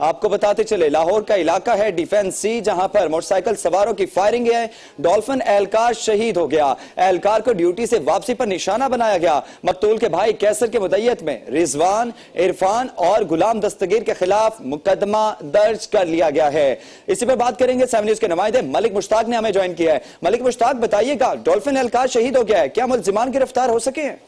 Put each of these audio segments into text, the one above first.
आपको बताते चले लाहौर का इलाका है डिफेंस सी, जहां पर मोटरसाइकिल सवारों की फायरिंग है। डॉल्फिन एहलकार शहीद हो गया। एहलकार को ड्यूटी से वापसी पर निशाना बनाया गया। मकतूल के भाई कैसर के मुद्दयत में रिजवान, इरफान और गुलाम दस्तगीर के खिलाफ मुकदमा दर्ज कर लिया गया है। इसी पर बात करेंगे। 7 न्यूज के नुमाइंदे मलिक मुश्ताक ने हमें ज्वाइन किया है। मलिक मुश्ताक, बताइएगा, डॉल्फिन एहलकार शहीद हो गया है, क्या मुल्जिमान गिरफ्तार हो सके हैं?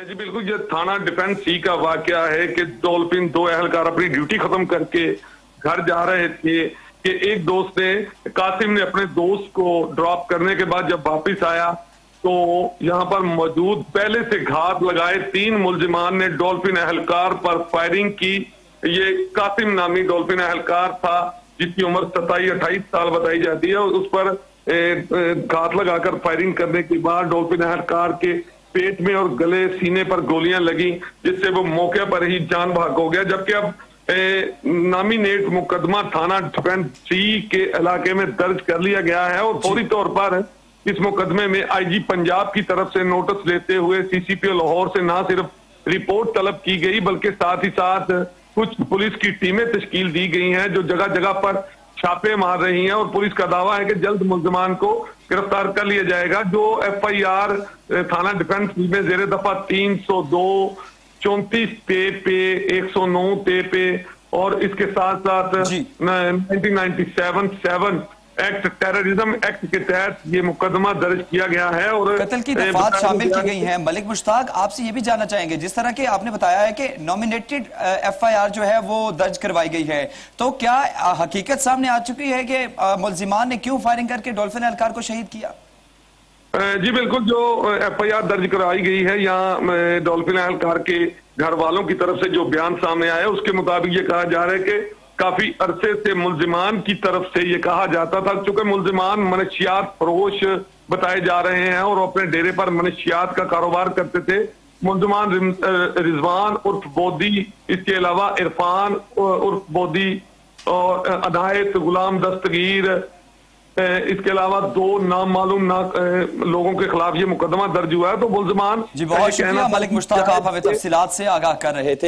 जी बिल्कुल, ये थाना डिफेंस सी का वाकया है कि डॉल्फिन 2 एहलकार अपनी ड्यूटी खत्म करके घर जा रहे थे कि एक दोस्त ने, कासिम ने, अपने दोस्त को ड्रॉप करने के बाद जब वापस आया तो यहाँ पर मौजूद पहले से घात लगाए 3 मुल्जिमान ने डॉल्फिन एहलकार पर फायरिंग की। ये कासिम नामी डॉल्फिन एहलकार था जिसकी उम्र 27-28 साल बताई जाती है, और उस पर घात लगाकर फायरिंग करने के बाद डॉल्फिन एहलकार के पेट में और गले, सीने पर गोलियां लगी, जिससे वो मौके पर ही जान भाग हो गया। जबकि अब नामिनेट मुकदमा थाना डिफेंस सी के इलाके में दर्ज कर लिया गया है और फौरी तौर पर इस मुकदमे में आईजी पंजाब की तरफ से नोटिस लेते हुए सीसीपीओ लाहौर से न सिर्फ रिपोर्ट तलब की गई बल्कि साथ ही साथ कुछ पुलिस की टीमें तश्कील दी गई हैं जो जगह जगह पर छापे मार रही हैं, और पुलिस का दावा है कि जल्द मुल्जिमान को गिरफ्तार कर लिया जाएगा। जो FIR थाना डिफेंस में जेर दफा 302, 34 पे 109 पे और इसके साथ साथ 1997 एक्ट, टेररिज्म एक्ट के तहत ये मुकदमा दर्ज किया गया है और कत्ल की दफात शामिल की गई हैं। मलिक मुश्ताक, आपसे ये भी जानना चाहेंगे, जिस तरह के आपने बताया है कि नॉमिनेटेड FIR जो है वो दर्ज करवाई गई है, तो क्या हकीकत सामने आ चुकी है कि मुल्जिमान ने क्यों फायरिंग करके डॉल्फिन एहलकार को शहीद किया? जी बिल्कुल, जो FIR दर्ज कराई गई है, यहाँ डॉल्फिन एहलकार के घर वालों की तरफ से जो बयान सामने आया उसके मुताबिक ये कहा जा रहा है कि काफी अरसे से मुल्जिमान की तरफ से ये कहा जाता था, चूंकि मुल्जिमान मनशियात फरोश बताए जा रहे हैं और अपने डेरे पर मनशियात का कारोबार करते थे। मुल्जिमान रिजवान उर्फ बोदी, इसके अलावा इरफान उर्फ बोदी और अनायत, गुलाम दस्तगीर, इसके अलावा 2 नामालूम लोगों के खिलाफ ये मुकदमा दर्ज हुआ है। तो मुल्जिमान जी, बहुत शुक्रिया मलिक मुश्ताक, आप हमें तफसीलात से आगाह कर रहे थे।